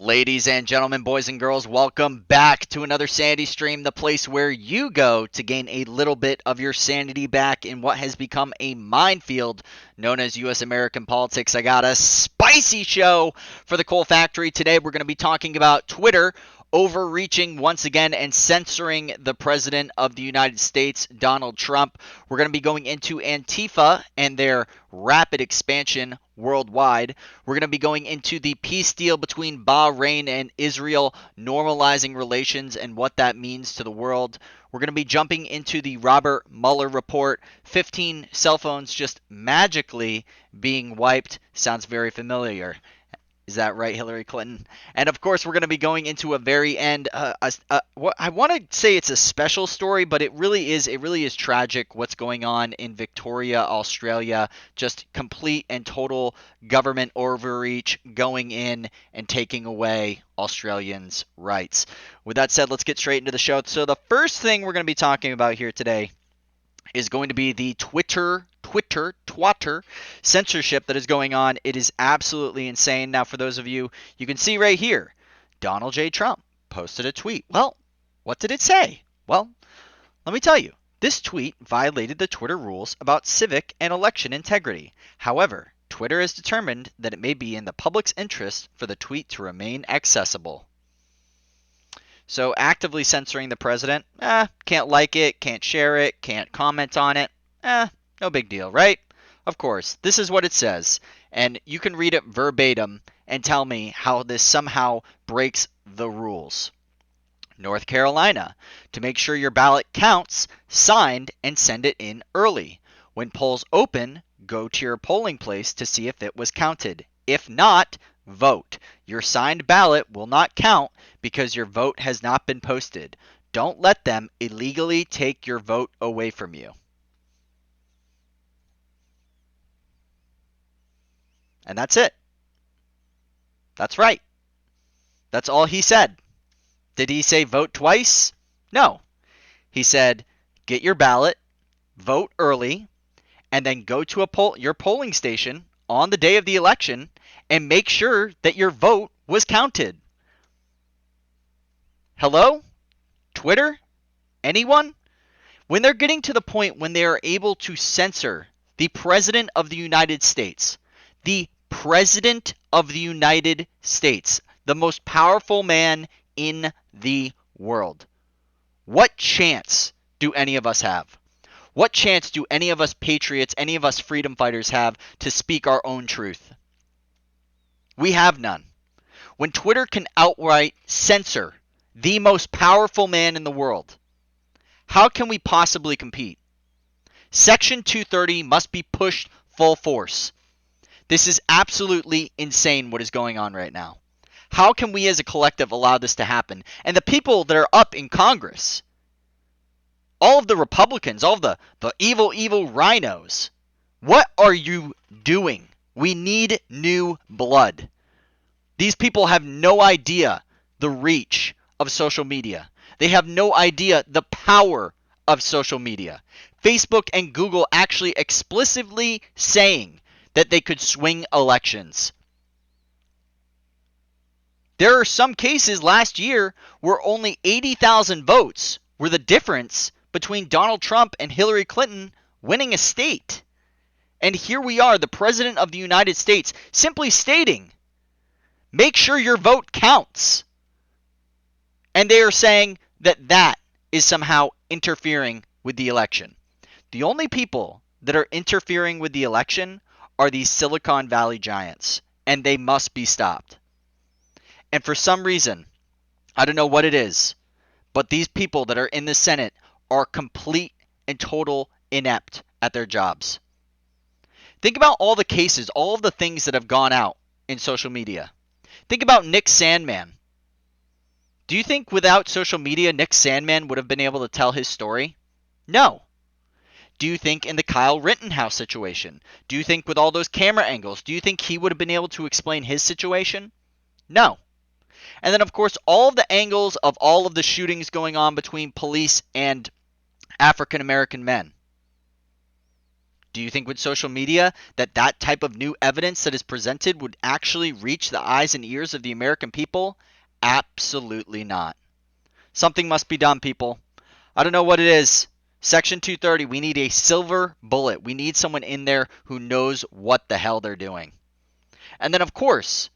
Ladies and gentlemen, boys and girls, welcome back to another Sanity stream, the place where you go to gain a little bit of your sanity back in what has become a minefield known as U.S. American politics. I got a spicy show for the Coal Factory. Today we're going to be talking about Twitter overreaching once again and censoring the President of the United States, Donald Trump. We're going to be going into ANTIFA and their rapid expansion worldwide. We're going to be going into the peace deal between Bahrain and Israel, normalizing relations and what that means to the world. We're going to be jumping into the Robert Mueller report, 15 cell phones just magically being wiped. Sounds very familiar. Is that right, Hillary Clinton? And of course, we're going to be going into a very end. What I want to say it's a special story, but it really is tragic. What's going on in Victoria, Australia? Just complete and total government overreach, going in and taking away Australians' rights. With that said, let's get straight into the show. So the first thing we're going to be talking about here today is going to be the Twitter censorship that is going on. It is absolutely insane. Now, for those of you, you can see right here, Donald J. Trump posted a tweet. Well, what did it say? Well, let me tell you. This tweet violated the Twitter rules about civic and election integrity. However, Twitter has determined that it may be in the public's interest for the tweet to remain accessible. So actively censoring the president, can't like it, can't share it, can't comment on it, no big deal, right? Of course, this is what it says, and you can read it verbatim and tell me how this somehow breaks the rules. North Carolina, to make sure your ballot counts, signed and send it in early. When polls open, go to your polling place to see if it was counted. If not, vote. Your signed ballot will not count because your vote has not been posted. Don't let them illegally take your vote away from you. And that's it. That's right. That's all he said. Did he say vote twice? No. He said get your ballot, vote early, and then go to your polling station on the day of the election and make sure that your vote was counted. Hello? Twitter? Anyone? When they're getting to the point when they are able to censor the President of the United States, the President of the United States, the most powerful man in the world, what chance do any of us have? What chance do any of us patriots, any of us freedom fighters have to speak our own truth? We have none. When Twitter can outright censor the most powerful man in the world, how can we possibly compete? Section 230 must be pushed full force. This is absolutely insane what is going on right now. How can we as a collective allow this to happen? And the people that are up in Congress, all of the Republicans, all of the evil rhinos, what are you doing? We need new blood. These people have no idea the reach of social media. They have no idea the power of social media. Facebook and Google actually explicitly saying that they could swing elections. There are some cases last year where only 80,000 votes were the difference between Donald Trump and Hillary Clinton winning a state. And here we are, the President of the United States, simply stating, make sure your vote counts. And they are saying that that is somehow interfering with the election. The only people that are interfering with the election are these Silicon Valley giants, and they must be stopped. And for some reason, I don't know what it is, but these people that are in the Senate are complete and total inept at their jobs. Think about all the cases, all of the things that have gone out in social media. Think about Nick Sandmann. Do you think without social media, Nick Sandmann would have been able to tell his story? No. Do you think in the Kyle Rittenhouse situation? Do you think with all those camera angles, do you think he would have been able to explain his situation? No. And then, of course, all of the angles of all of the shootings going on between police and African American men. Do you think with social media that that type of new evidence that is presented would actually reach the eyes and ears of the American people? Absolutely not. Something must be done, people. I don't know what it is. Section 230, we need a silver bullet. We need someone in there who knows what the hell they're doing. And then, of course,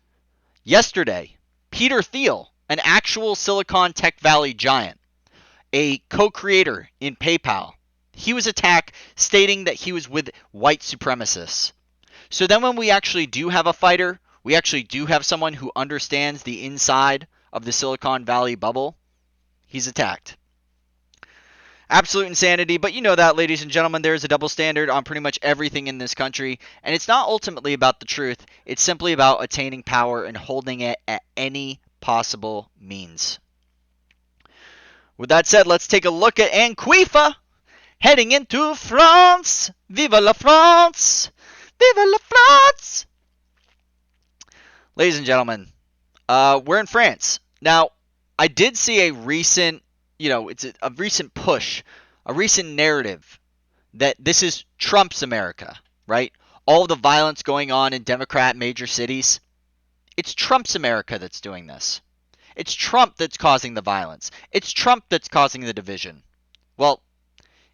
yesterday, Peter Thiel, an actual Silicon Tech Valley giant, a co-creator in PayPal, he was attacked stating that he was with white supremacists. So then when we actually do have a fighter, we actually do have someone who understands the inside of the Silicon Valley bubble, he's attacked. Absolute insanity, but you know that, ladies and gentlemen, there is a double standard on pretty much everything in this country, and it's not ultimately about the truth, it's simply about attaining power and holding it at any possible means. With that said, let's take a look at ANTIFA heading into France. Vive la France! Vive la France! Ladies and gentlemen, we're in France. Now, I did see a recent, it's a recent push, a recent narrative that this is Trump's America, right? All the violence going on in Democrat major cities. It's Trump's America that's doing this. It's Trump that's causing the violence. It's Trump that's causing the division. Well,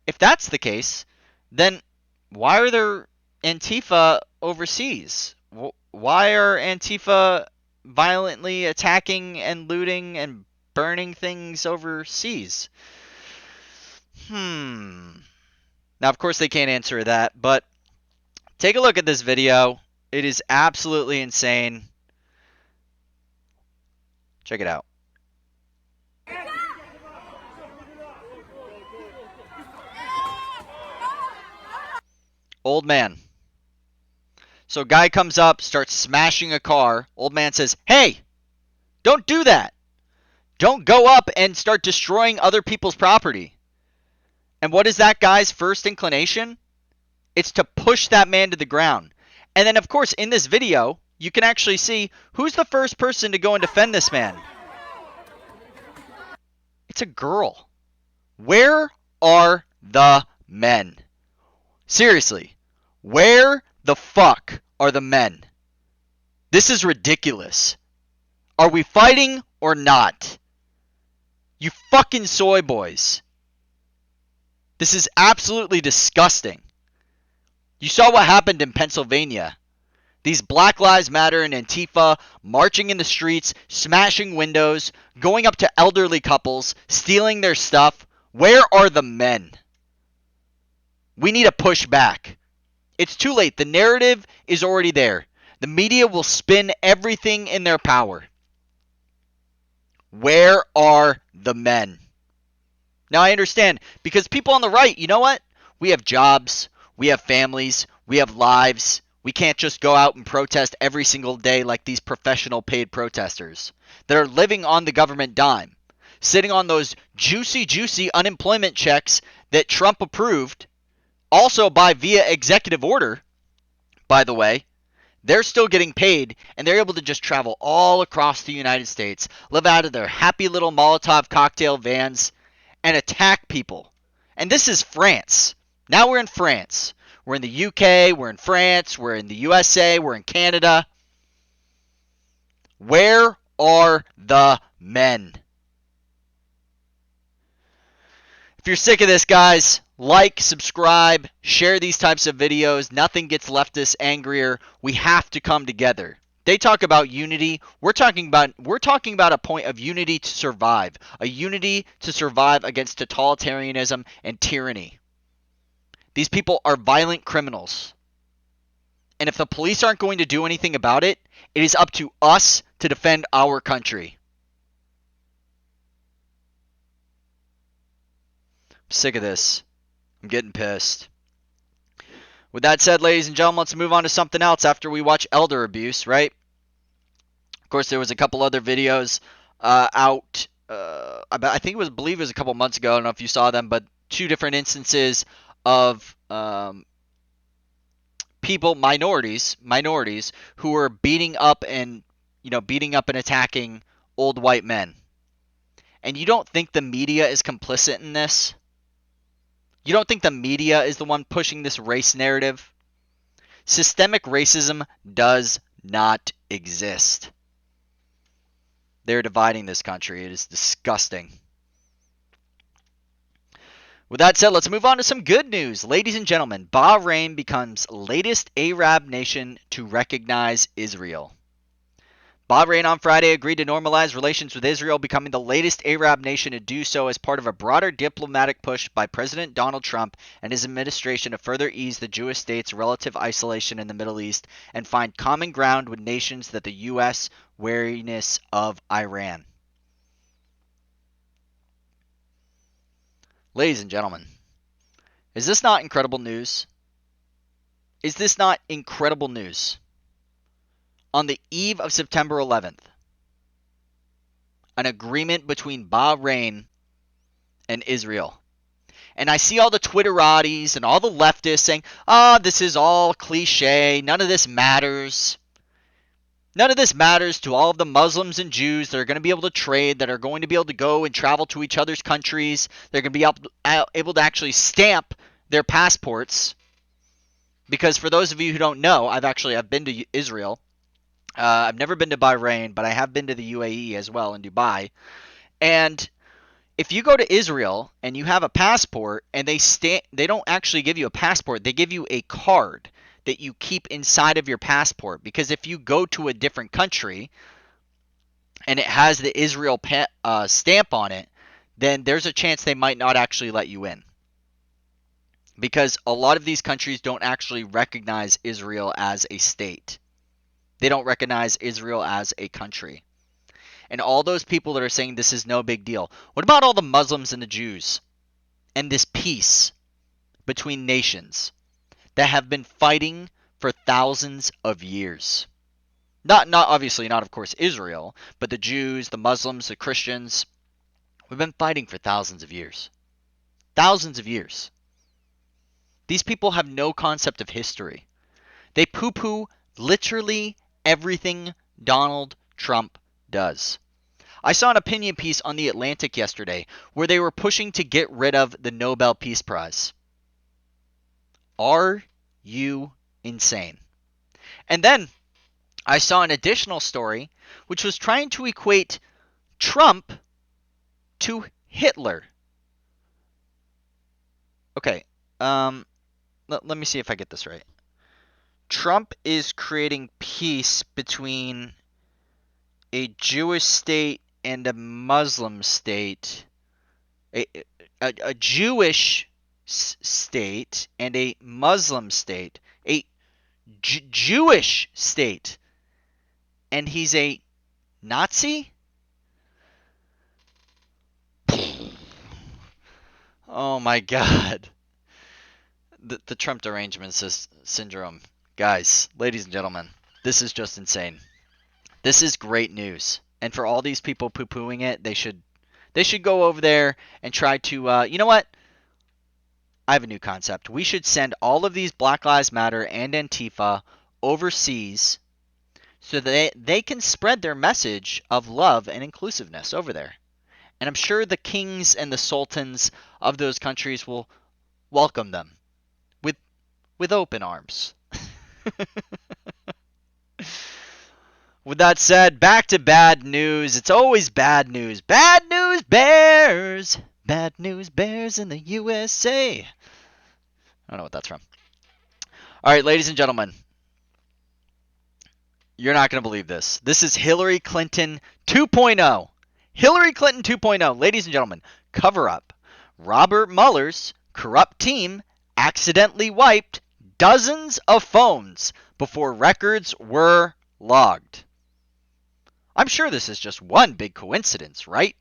if that's the case, then why are there Antifa overseas? Why are Antifa violently attacking and looting and burning things overseas? Now, of course, they can't answer that, but take a look at this video. It is absolutely insane. Check it out. Old man. So guy comes up, starts smashing a car. Old man says, "Hey, don't do that. Don't go up and start destroying other people's property." And what is that guy's first inclination? It's to push that man to the ground. And then, of course, in this video, you can actually see who's the first person to go and defend this man. It's a girl. Where are the men? Seriously, where the fuck are the men? This is ridiculous. Are we fighting or not? You fucking soy boys. This is absolutely disgusting. You saw what happened in Pennsylvania. These Black Lives Matter and Antifa marching in the streets, smashing windows, going up to elderly couples, stealing their stuff. Where are the men? We need to push back. It's too late. The narrative is already there. The media will spin everything in their power. Where are the men? Now I understand, because people on the right, you know what? We have jobs, we have families, we have lives. We can't just go out and protest every single day like these professional paid protesters that are living on the government dime, sitting on those juicy unemployment checks that Trump approved, also by via executive order, by the way. They're still getting paid, and they're able to just travel all across the United States, live out of their happy little Molotov cocktail vans, and attack people. And this is France. Now we're in France. We're in the UK, we're in France, we're in the USA, we're in Canada. Where are the men? If you're sick of this, guys, like, subscribe, share these types of videos. Nothing gets leftists angrier. We have to come together. They talk about unity. We're talking about a point of unity to survive. A unity to survive against totalitarianism and tyranny. These people are violent criminals. And if the police aren't going to do anything about it, it is up to us to defend our country. I'm sick of this. I'm getting pissed. With that said, ladies and gentlemen, let's move on to something else after we watch elder abuse, right? Of course, there was a couple other videos out. I believe it was a couple months ago. I don't know if you saw them, but two different instances of people, minorities who were beating up and attacking old white men. And you don't think the media is complicit in this? You don't think the media is the one pushing this race narrative? Systemic racism does not exist. They're dividing this country. It is disgusting. With that said, let's move on to some good news. Ladies and gentlemen, Bahrain becomes latest Arab nation to recognize Israel. Bahrain on Friday agreed to normalize relations with Israel, becoming the latest Arab nation to do so as part of a broader diplomatic push by President Donald Trump and his administration to further ease the Jewish state's relative isolation in the Middle East and find common ground with nations that the U.S. wariness of Iran. Ladies and gentlemen, is this not incredible news? Is this not incredible news? On the eve of September 11th, an agreement between Bahrain and Israel. And I see all the Twitterati's and all the leftists saying, this is all cliche. None of this matters. None of this matters to all of the Muslims and Jews that are going to be able to trade, that are going to be able to go and travel to each other's countries. They're going to be able to actually stamp their passports. Because for those of you who don't know, I've been to Israel. I've never been to Bahrain, but I have been to the UAE as well in Dubai. And if you go to Israel and you have a passport and they don't actually give you a passport, they give you a card that you keep inside of your passport. Because if you go to a different country and it has the Israel stamp on it, then there's a chance they might not actually let you in. Because a lot of these countries don't actually recognize Israel as a state. They don't recognize Israel as a country. And all those people that are saying this is no big deal. What about all the Muslims and the Jews? And this peace between nations that have been fighting for thousands of years. Not obviously, not of course Israel, but the Jews, the Muslims, the Christians. We've been fighting for thousands of years. Thousands of years. These people have no concept of history. They poo-poo literally everything Donald Trump does. I saw an opinion piece on The Atlantic yesterday where they were pushing to get rid of the Nobel Peace Prize. Are you insane? And then I saw an additional story which was trying to equate Trump to Hitler. Okay, let me see if I get this right. Trump is creating peace between a Jewish state and a Muslim state. A Jewish state and a Muslim state. A Jewish state. And he's a Nazi? Oh my God. The Trump derangement syndrome. Guys, ladies and gentlemen, this is just insane. This is great news. And for all these people poo-pooing it, they should go over there and try to, you know what? I have a new concept. We should send all of these Black Lives Matter and Antifa overseas so that they can spread their message of love and inclusiveness over there. And I'm sure the kings and the sultans of those countries will welcome them with open arms. With that said, back to bad news. It's always bad news. Bad news bears. Bad news bears in the USA. I don't know what that's from. All right, ladies and gentlemen. You're not going to believe this. This is Hillary Clinton 2.0. Hillary Clinton 2.0. Ladies and gentlemen, cover up. Robert Mueller's corrupt team accidentally wiped dozens of phones before records were logged. I'm sure this is just one big coincidence, right?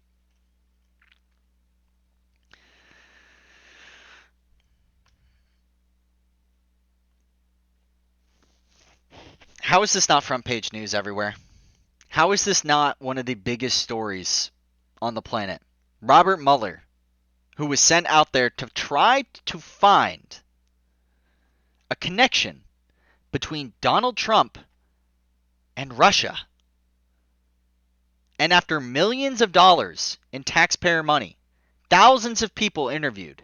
How is this not front page news everywhere? How is this not one of the biggest stories on the planet? Robert Mueller, who was sent out there to try to find a connection between Donald Trump and Russia. And after millions of dollars in taxpayer money, thousands of people interviewed,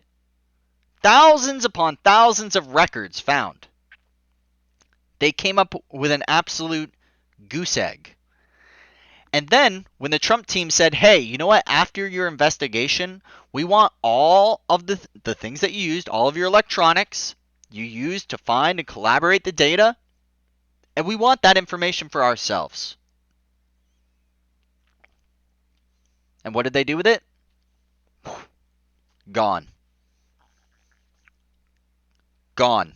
thousands upon thousands of records found. They came up with an absolute goose egg. And then when the Trump team said, hey, you know what, after your investigation, we want all of the things that you used, all of your electronics you used to find and collaborate the data, and we want that information for ourselves. And what did they do with it? Gone. Gone.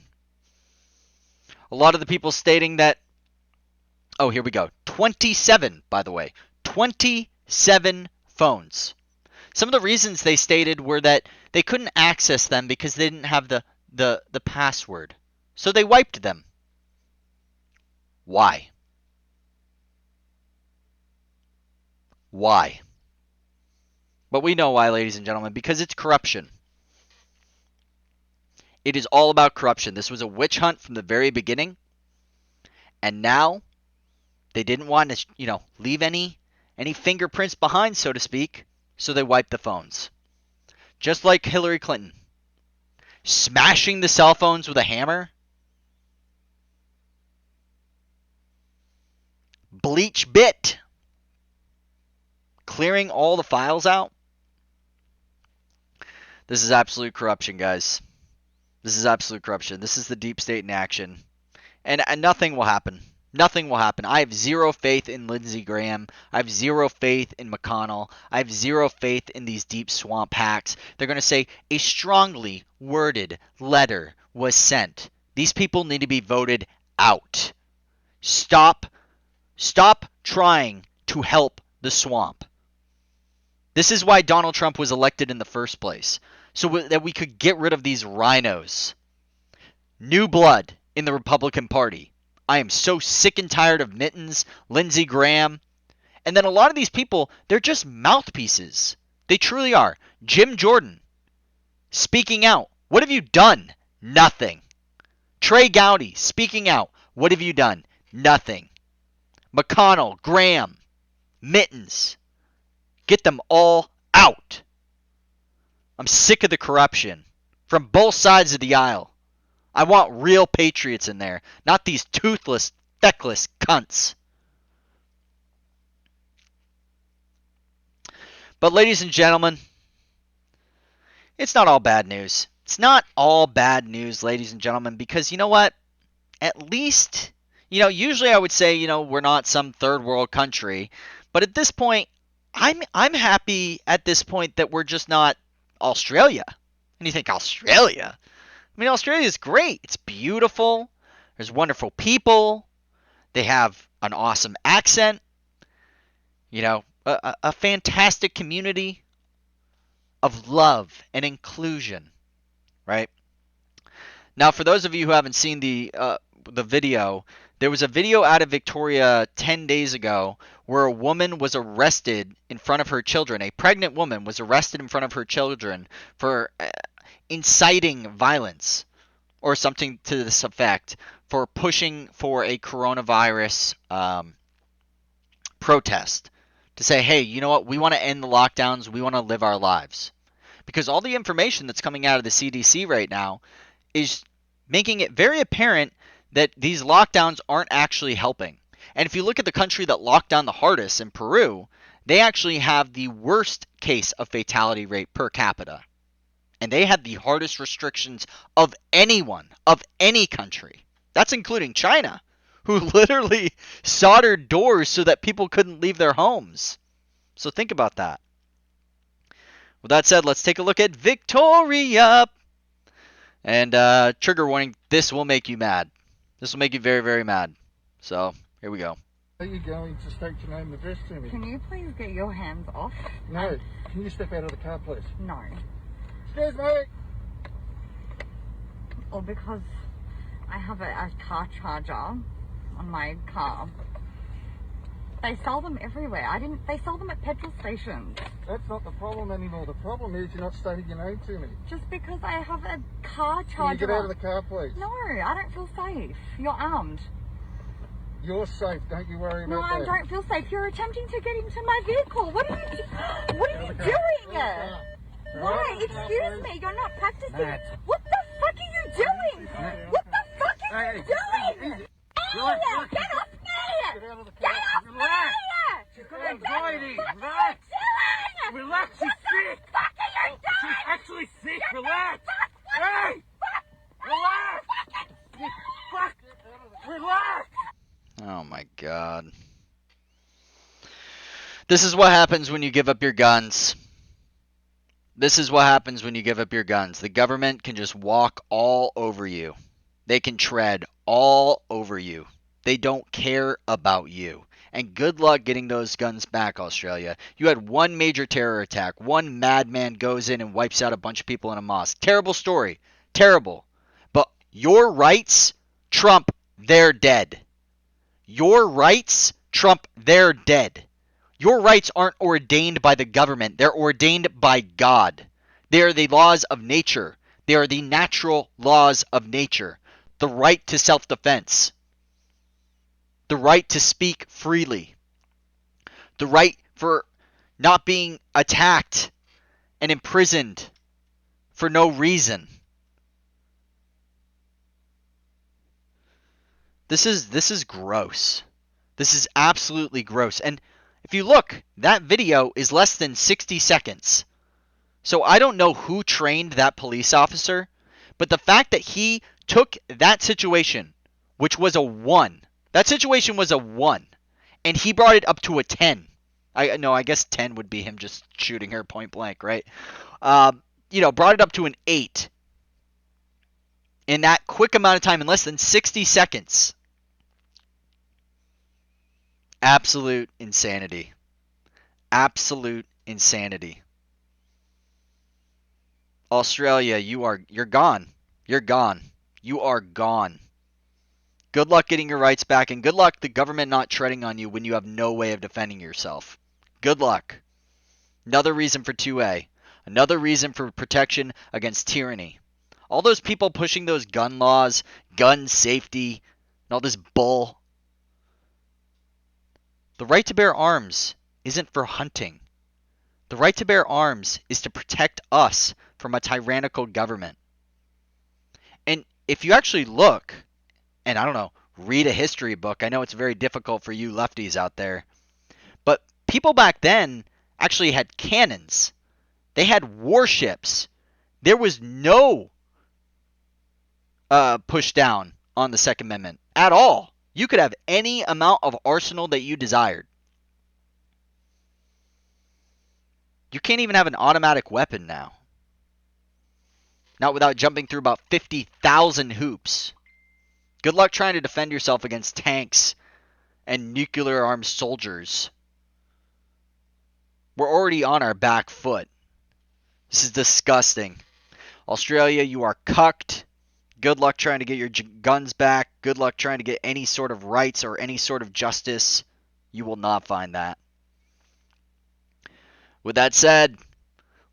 A lot of the people stating that, oh, here we go. 27, by the way. 27 phones. Some of the reasons they stated were that they couldn't access them because they didn't have the password. So they wiped them. Why? Why? But we know why, ladies and gentlemen, because it's corruption. It is all about corruption. This was a witch hunt from the very beginning. And now they didn't want to, leave any fingerprints behind, so to speak, so they wiped the phones. Just like Hillary Clinton. Smashing the cell phones with a hammer. Bleach bit. Clearing all the files out. This is absolute corruption, guys. This is absolute corruption. This is the deep state in action. And nothing will happen. Nothing will happen. I have zero faith in Lindsey Graham. I have zero faith in McConnell. I have zero faith in these deep swamp hacks. They're going to say a strongly worded letter was sent. These people need to be voted out. Stop trying to help the swamp. This is why Donald Trump was elected in the first place. So that we could get rid of these rhinos. New blood in the Republican Party. I am so sick and tired of Mittens, Lindsey Graham. And then a lot of these people, they're just mouthpieces. They truly are. Jim Jordan, speaking out. What have you done? Nothing. Trey Gowdy, speaking out. What have you done? Nothing. McConnell, Graham, Mittens. Get them all out. I'm sick of the corruption from both sides of the aisle. I want real patriots in there, not these toothless, feckless cunts. But ladies and gentlemen, it's not all bad news. It's not all bad news, ladies and gentlemen, because you know what? At least, usually I would say, we're not some third world country, but at this point, I'm happy at this point that we're just not Australia. And you think, Australia? I mean, Australia is great. It's beautiful. There's wonderful people. They have an awesome accent. A fantastic community of love and inclusion, right? Now, for those of you who haven't seen the video, there was a video out of Victoria 10 days ago where a woman was arrested in front of her children. A pregnant woman was arrested in front of her children for inciting violence or something to this effect, for pushing for a coronavirus protest to say, hey, you know what, we want to end the lockdowns, we want to live our lives. Because all the information that's coming out of the CDC right now is making it very apparent that these lockdowns aren't actually helping. And if you look at the country that locked down the hardest, in Peru, they actually have the worst case of fatality rate per capita. And they had the hardest restrictions of anyone, of any country. That's including China, who literally soldered doors so that people couldn't leave their homes. So think about that. With that said, let's take a look at Victoria. And trigger warning, this will make you mad. This will make you very, very mad. So, here we go. Are you going to state your name and address to me? Can you please get your hands off? No. Can you step out of the car, please? No. Excuse me. Or because I have a car charger on my car. They sell them everywhere. They sell them at petrol stations. That's not the problem anymore. The problem is you're not stating your name to me. Just because I have a car charger. Can you get out of the car, please? No, I don't feel safe. You're armed. You're safe. Don't you worry No, about I that. don't feel safe. You're attempting to get into my vehicle. What are you doing? Why? Excuse me, you're not practicing. Matt. What the fuck are you doing? What the fuck are you doing? Relax, relax. Get off me! Get out of the car. Get off Relax. me! She's got What anxiety. the fuck Relax. are you doing? Relax, she's What the sick. fuck are you She's doing? actually sick. Get the Relax. fuck Hey! Fuck! Relax. You fuck. Relax. Oh my god. This is what happens when you give up your guns. This is what happens when you give up your guns. The government can just walk all over you. They can tread all over you. They don't care about you. And good luck getting those guns back, Australia. You had one major terror attack. One madman goes in and wipes out a bunch of people in a mosque. Terrible story. Terrible. But your rights trump their dead. Your rights trump their dead. Your rights aren't ordained by the government. They're ordained by God. They are the laws of nature. They are the natural laws of nature. The right to self-defense. The right to speak freely. The right for not being attacked and imprisoned for no reason. This is gross. This is absolutely gross. And if you look, that video is less than 60 seconds. So I don't know who trained that police officer, but the fact that he took that situation, which was a 1, that situation was a 1, and he brought it up to a 10. I guess 10 would be him just shooting her point blank, right? Brought it up to an 8 in that quick amount of time, in less than 60 seconds. Absolute insanity. Absolute insanity. Australia, you're gone. You're gone. You are gone. Good luck getting your rights back, and good luck the government not treading on you when you have no way of defending yourself. Good luck. Another reason for 2A. Another reason for protection against tyranny. All those people pushing those gun laws, gun safety, and all this bull. The right to bear arms isn't for hunting. The right to bear arms is to protect us from a tyrannical government. And if you actually look, and I don't know, read a history book. I know it's very difficult for you lefties out there. But people back then actually had cannons. They had warships. There was no push down on the Second Amendment at all. You could have any amount of arsenal that you desired. You can't even have an automatic weapon now. Not without jumping through about 50,000 hoops. Good luck trying to defend yourself against tanks and nuclear-armed soldiers. We're already on our back foot. This is disgusting. Australia, you are cucked. Good luck trying to get your guns back. Good luck trying to get any sort of rights or any sort of justice. You will not find that. With that said,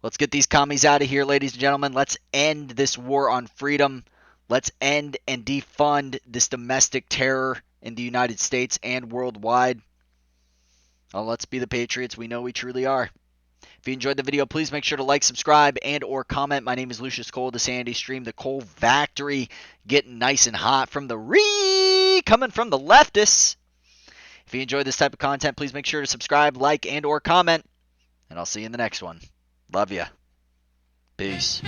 let's get these commies out of here, ladies and gentlemen. Let's end this war on freedom. Let's end and defund this domestic terror in the United States and worldwide. Oh, let's be the patriots we know we truly are. If you enjoyed the video, please make sure to like, subscribe, and or comment. My name is Lucius Coal, the Sanity Stream, the Coal Factory, getting nice and hot from the reee, coming from the leftists. If you enjoyed this type of content, please make sure to subscribe, like, and or comment. And I'll see you in the next one. Love ya. Peace.